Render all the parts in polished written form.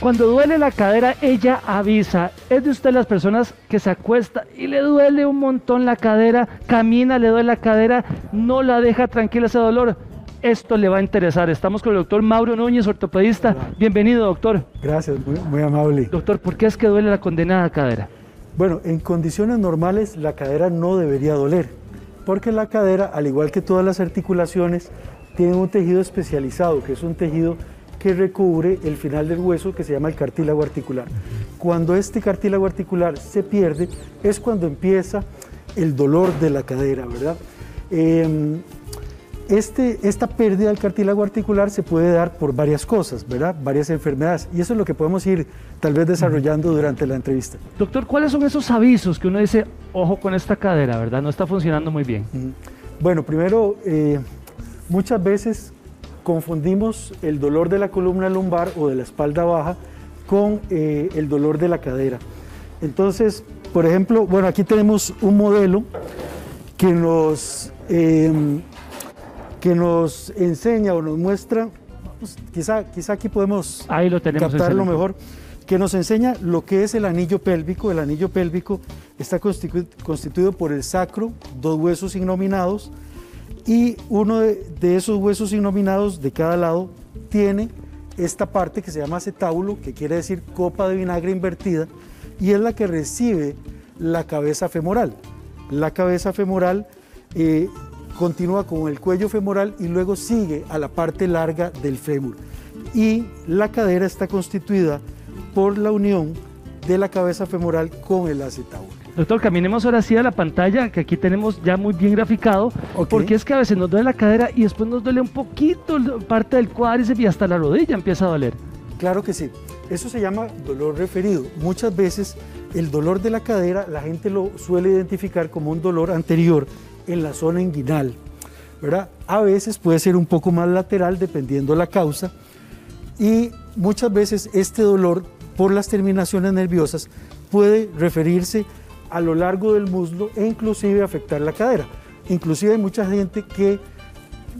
Cuando duele la cadera, ella avisa. ¿Es de usted las personas que se acuesta y le duele un montón la cadera, camina, le duele la cadera, no la deja tranquila ese dolor? Esto le va a interesar. Estamos con el doctor Mauro Núñez, ortopedista. Bienvenido, doctor. Gracias, muy amable. Doctor, ¿por qué es que duele la condenada cadera? Bueno, en condiciones normales la cadera no debería doler, porque la cadera, al igual que todas las articulaciones, tiene un tejido especializado, que es un tejido que recubre el final del hueso, que se llama el cartílago articular. Cuando este cartílago articular se pierde, es cuando empieza el dolor de la cadera, ¿verdad? Esta pérdida del cartílago articular se puede dar por varias cosas, ¿verdad? Varias enfermedades, y eso es lo que podemos ir tal vez desarrollando durante la entrevista. Doctor, ¿cuáles son esos avisos que uno dice, ojo con esta cadera, ¿verdad? No está funcionando muy bien. Bueno, primero, muchas veces confundimos el dolor de la columna lumbar o de la espalda baja con el dolor de la cadera. Entonces, por ejemplo, bueno, aquí tenemos un modelo que nos enseña o nos muestra, pues, quizá aquí podemos ahí lo tenemos captarlo mejor, que nos enseña lo que es el anillo pélvico. El anillo pélvico está constituido por el sacro, dos huesos innominados, y uno de esos huesos innominados de cada lado tiene esta parte que se llama acetábulo, que quiere decir copa de vinagre invertida, y es la que recibe la cabeza femoral. La cabeza femoral continúa con el cuello femoral y luego sigue a la parte larga del fémur. Y la cadera está constituida por la unión de la cabeza femoral con el acetábulo. Doctor, caminemos ahora sí a la pantalla, que aquí tenemos ya muy bien graficado, okay. Porque es que a veces nos duele la cadera y después nos duele un poquito parte del cuádriceps y hasta la rodilla empieza a doler. Claro que sí, eso se llama dolor referido. Muchas veces el dolor de la cadera la gente lo suele identificar como un dolor anterior en la zona inguinal, ¿verdad? A veces puede ser un poco más lateral dependiendo la causa, y muchas veces este dolor por las terminaciones nerviosas puede referirse a lo largo del muslo e inclusive afectar la cadera. Inclusive hay mucha gente que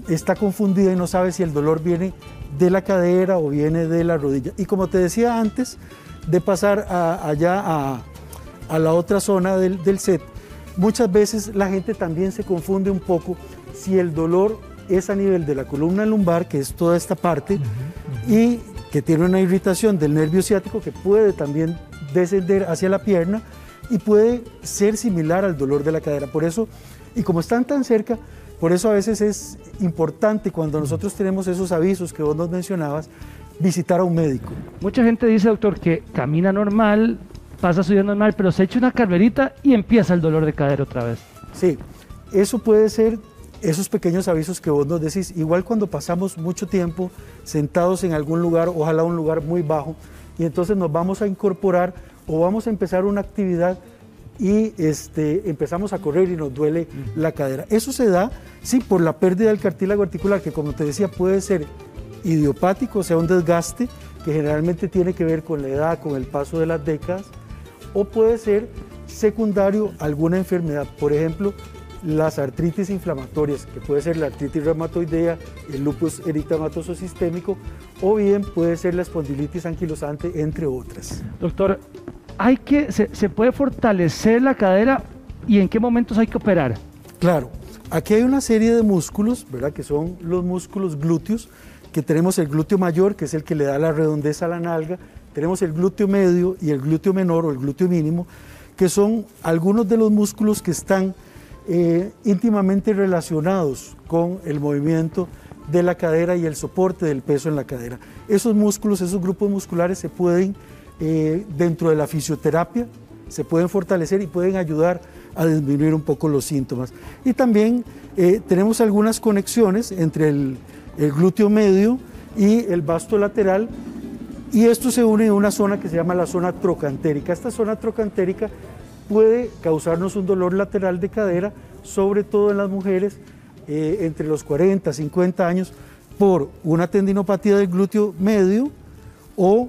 está confundida y no sabe si el dolor viene de la cadera o viene de la rodilla. Y como te decía antes de pasar a la otra zona del set, muchas veces la gente también se confunde un poco si el dolor es a nivel de la columna lumbar, que es toda esta parte, y que tiene una irritación del nervio ciático que puede también descender hacia la pierna y puede ser similar al dolor de la cadera. Por eso, y como están tan cerca, por eso a veces es importante, cuando nosotros tenemos esos avisos que vos nos mencionabas, visitar a un médico. Mucha gente dice, doctor, que camina normal, pasa su día normal, pero se echa una carrerita y empieza el dolor de cadera otra vez. Sí, eso puede ser esos pequeños avisos que vos nos decís. Igual cuando pasamos mucho tiempo sentados en algún lugar, ojalá un lugar muy bajo, y entonces nos vamos a incorporar o vamos a empezar una actividad y empezamos a correr y nos duele la cadera. Eso se da, sí, por la pérdida del cartílago articular, que como te decía puede ser idiopático, o sea, un desgaste que generalmente tiene que ver con la edad, con el paso de las décadas, o puede ser secundario a alguna enfermedad, por ejemplo, las artritis inflamatorias, que puede ser la artritis reumatoidea, el lupus eritematoso sistémico, o bien puede ser la espondilitis anquilosante, entre otras. Doctor, ¿se puede fortalecer la cadera y en qué momentos hay que operar? Claro, aquí hay una serie de músculos, ¿verdad?, que son los músculos glúteos, que tenemos el glúteo mayor, que es el que le da la redondez a la nalga, tenemos el glúteo medio y el glúteo menor o el glúteo mínimo, que son algunos de los músculos que están íntimamente relacionados con el movimiento de la cadera y el soporte del peso en la cadera. Esos músculos, esos grupos musculares se pueden, dentro de la fisioterapia, se pueden fortalecer y pueden ayudar a disminuir un poco los síntomas. Y también tenemos algunas conexiones entre el glúteo medio y el vasto lateral, y esto se une en una zona que se llama la zona trocantérica. Esta zona trocantérica puede causarnos un dolor lateral de cadera, sobre todo en las mujeres entre los 40 y 50 años, por una tendinopatía del glúteo medio o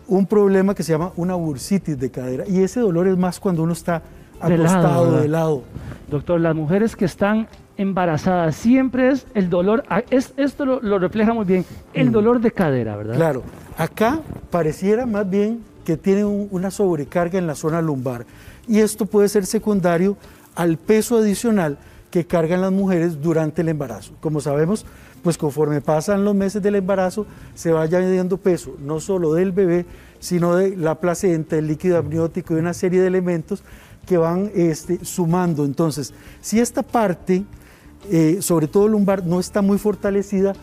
un problema que se llama una bursitis de cadera. Y ese dolor es más cuando uno está acostado de lado. Doctor, las mujeres que están embarazadas siempre es el dolor, esto lo refleja muy bien, el dolor de cadera, ¿verdad? Claro, Acá pareciera más bien que tiene una sobrecarga en la zona lumbar y esto puede ser secundario al peso adicional que cargan las mujeres durante el embarazo. Como sabemos, pues conforme pasan los meses del embarazo se va añadiendo peso, no solo del bebé, sino de la placenta, el líquido amniótico y una serie de elementos que van sumando. Entonces, si esta parte, sobre todo lumbar, no está muy fortalecida,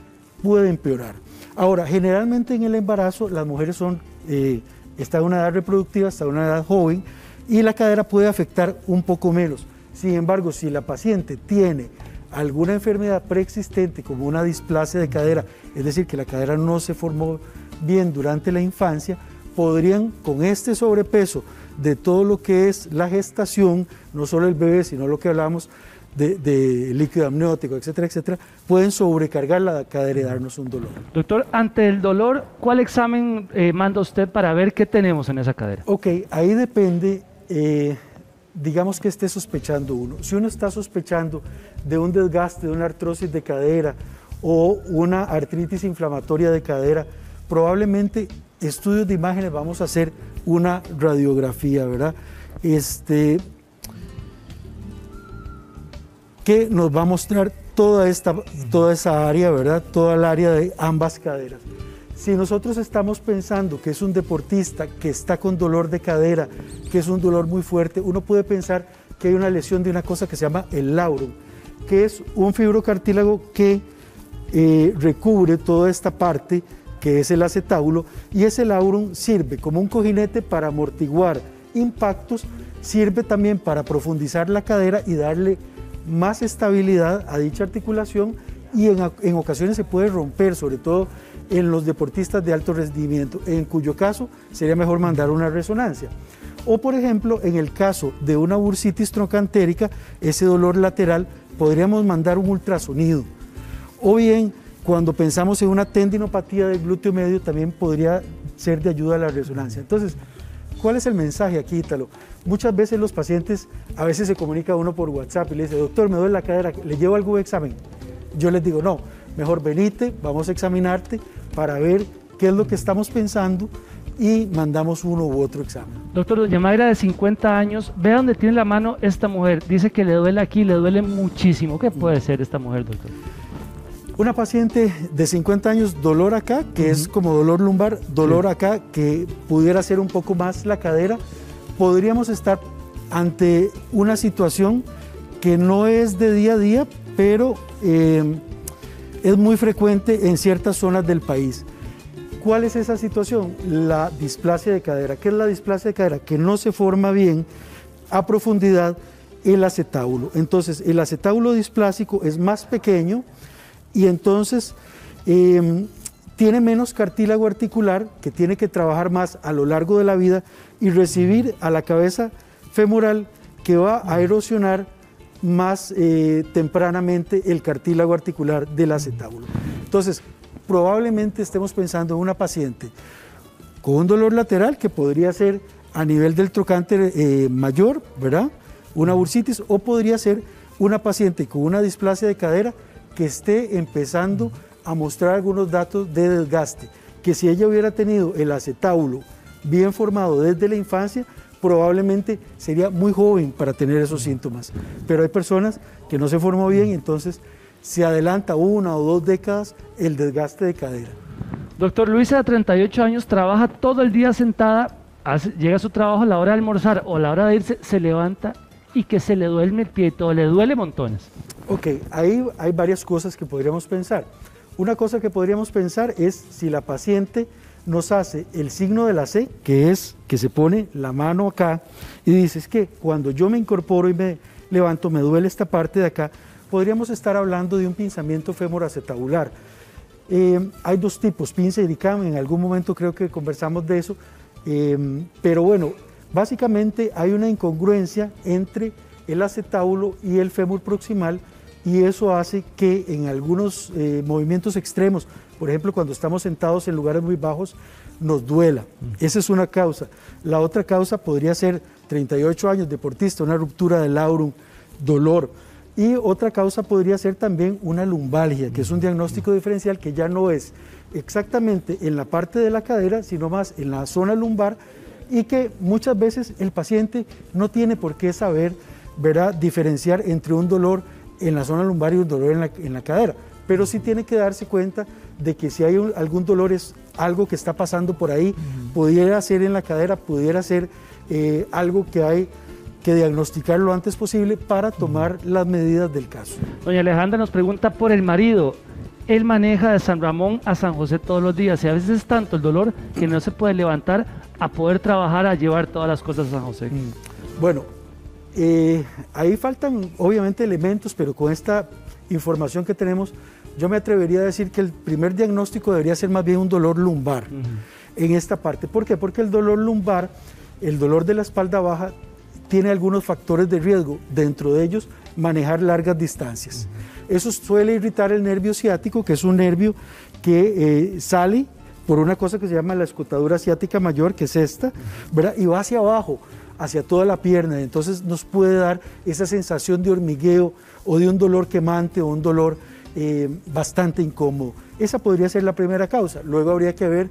puede empeorar. Ahora, generalmente en el embarazo las mujeres están en una edad reproductiva, están en una edad joven y la cadera puede afectar un poco menos. Sin embargo, si la paciente tiene alguna enfermedad preexistente como una displasia de cadera, es decir, que la cadera no se formó bien durante la infancia, podrían con este sobrepeso de todo lo que es la gestación, no solo el bebé, sino lo que hablamos de líquido amniótico, etcétera, etcétera, pueden sobrecargar la cadera y darnos un dolor. Doctor, ante el dolor, ¿cuál examen manda usted para ver qué tenemos en esa cadera? Ok, ahí depende, digamos que esté sospechando uno. Si uno está sospechando de un desgaste, de una artrosis de cadera o una artritis inflamatoria de cadera, probablemente estudios de imágenes vamos a hacer una radiografía, ¿verdad? Que nos va a mostrar toda esa área, ¿verdad? Toda el área de ambas caderas. Si nosotros estamos pensando que es un deportista que está con dolor de cadera, que es un dolor muy fuerte, uno puede pensar que hay una lesión de una cosa que se llama el laurum, que es un fibrocartílago que recubre toda esta parte que es el acetábulo, y ese laurum sirve como un cojinete para amortiguar impactos, sirve también para profundizar la cadera y darle más estabilidad a dicha articulación, y en ocasiones se puede romper, sobre todo en los deportistas de alto rendimiento, en cuyo caso sería mejor mandar una resonancia. O por ejemplo, en el caso de una bursitis troncantérica, ese dolor lateral, podríamos mandar un ultrasonido. O bien, cuando pensamos en una tendinopatía del glúteo medio, también podría ser de ayuda a la resonancia. Entonces, ¿cuál es el mensaje aquí, Ítalo? Muchas veces los pacientes, a veces se comunica uno por WhatsApp y le dice, doctor, me duele la cadera, ¿le llevo algún examen? Yo les digo, no, mejor venite, vamos a examinarte para ver qué es lo que estamos pensando y mandamos uno u otro examen. Doctor, doña Mayra, de 50 años, vea dónde tiene la mano esta mujer, dice que le duele aquí, le duele muchísimo. ¿Qué puede ser esta mujer, doctor? Una paciente de 50 años, dolor acá, que es como dolor lumbar, dolor acá, que pudiera ser un poco más la cadera, podríamos estar ante una situación que no es de día a día, pero es muy frecuente en ciertas zonas del país. ¿Cuál es esa situación? La displasia de cadera. ¿Qué es la displasia de cadera? Que no se forma bien a profundidad el acetábulo. Entonces, el acetábulo displásico es más pequeño y entonces tiene menos cartílago articular, que tiene que trabajar más a lo largo de la vida y recibir a la cabeza femoral, que va a erosionar más tempranamente el cartílago articular del acetábulo. Entonces, probablemente estemos pensando en una paciente con un dolor lateral que podría ser a nivel del trocánter mayor, ¿verdad? Una bursitis, o podría ser una paciente con una displasia de cadera que esté empezando a mostrar algunos datos de desgaste, que si ella hubiera tenido el acetábulo bien formado desde la infancia, probablemente sería muy joven para tener esos síntomas. Pero hay personas que no se formó bien y entonces se adelanta 1 o 2 décadas el desgaste de cadera. Doctor, Luisa, de 38 años, trabaja todo el día sentada, llega a su trabajo a la hora de almorzar o a la hora de irse, se levanta y que se le duele el pie y todo, le duele montones. Ok, ahí hay varias cosas que podríamos pensar. Una cosa que podríamos pensar es si la paciente nos hace el signo de la C, que es que se pone la mano acá y dice, es que cuando yo me incorporo y me levanto me duele esta parte de acá, podríamos estar hablando de un pinzamiento femoroacetabular. Hay dos tipos, pinza y DICAM, en algún momento creo que conversamos de eso, pero bueno, básicamente hay una incongruencia entre el acetábulo y el fémur proximal, y eso hace que en algunos movimientos extremos, por ejemplo cuando estamos sentados en lugares muy bajos, nos duela. Esa es una causa. La otra causa podría ser 38 años, deportista, una ruptura del laurum, dolor. Y otra causa podría ser también una lumbalgia, que es un diagnóstico diferencial que ya no es exactamente en la parte de la cadera, sino más en la zona lumbar, y que muchas veces el paciente no tiene por qué saber, ¿verdad?, diferenciar entre un dolor en la zona lumbar y un dolor en la cadera, pero sí tiene que darse cuenta de que si hay algún dolor es algo que está pasando por ahí, pudiera ser en la cadera, pudiera ser algo que hay que diagnosticar lo antes posible para tomar las medidas del caso. Doña Alejandra nos pregunta por el marido. Él maneja de San Ramón a San José todos los días y a veces es tanto el dolor que no se puede levantar a poder trabajar, a llevar todas las cosas a San José. Bueno, ahí faltan obviamente elementos, pero con esta información que tenemos, yo me atrevería a decir que el primer diagnóstico debería ser más bien un dolor lumbar en esta parte. ¿Por qué? Porque el dolor lumbar, el dolor de la espalda baja, tiene algunos factores de riesgo, dentro de ellos manejar largas distancias. Eso suele irritar el nervio ciático, que es un nervio que sale por una cosa que se llama la escotadura ciática mayor, que es esta, ¿verdad?, y va hacia abajo, hacia toda la pierna, entonces nos puede dar esa sensación de hormigueo o de un dolor quemante o un dolor bastante incómodo. Esa podría ser la primera causa. Luego habría que ver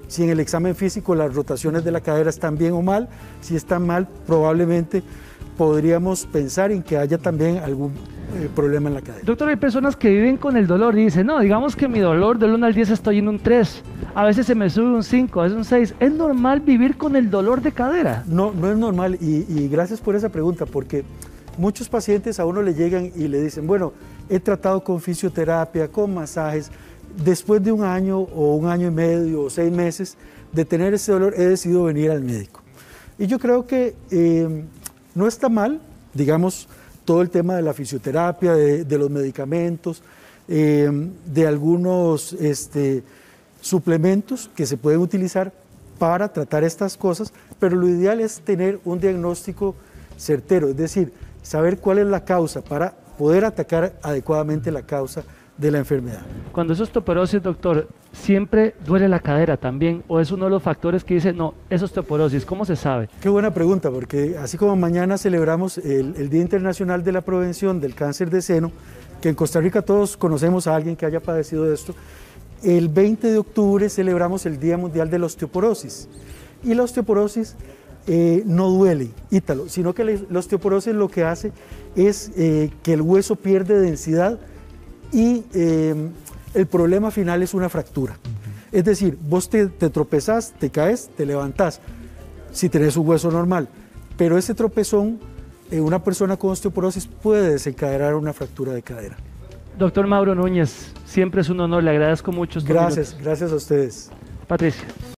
si en el examen físico las rotaciones de la cadera están bien o mal. Si están mal, probablemente podríamos pensar en que haya también algún problema en la cadera. Doctor, hay personas que viven con el dolor y dicen, no, digamos que mi dolor del 1 al 10 estoy en un 3, a veces se me sube un 5, a veces un 6. ¿Es normal vivir con el dolor de cadera? No, no es normal, y gracias por esa pregunta, porque muchos pacientes a uno le llegan y le dicen, bueno, he tratado con fisioterapia, con masajes, después de un año o un año y medio o 6 meses de tener ese dolor, he decidido venir al médico. Y yo creo que no está mal, digamos, todo el tema de la fisioterapia, de los medicamentos, de algunos suplementos que se pueden utilizar para tratar estas cosas, pero lo ideal es tener un diagnóstico certero, es decir, saber cuál es la causa para poder atacar adecuadamente la causa de la enfermedad. Cuando eso es osteoporosis, doctor, ¿siempre duele la cadera también? ¿O es uno de los factores que dice, no, eso es osteoporosis? ¿Cómo se sabe? Qué buena pregunta, porque así como mañana celebramos el Día Internacional de la Prevención del Cáncer de Seno, que en Costa Rica todos conocemos a alguien que haya padecido de esto, el 20 de octubre celebramos el Día Mundial de la Osteoporosis. Y la osteoporosis no duele, Ítalo, sino que la osteoporosis lo que hace es que el hueso pierde densidad y el problema final es una fractura. Es decir, vos te tropezás, te caes, te levantás, si tenés un hueso normal, pero ese tropezón, una persona con osteoporosis puede desencadenar una fractura de cadera. Doctor Mauro Núñez, siempre es un honor, le agradezco mucho. Gracias, gracias a ustedes. Patricia.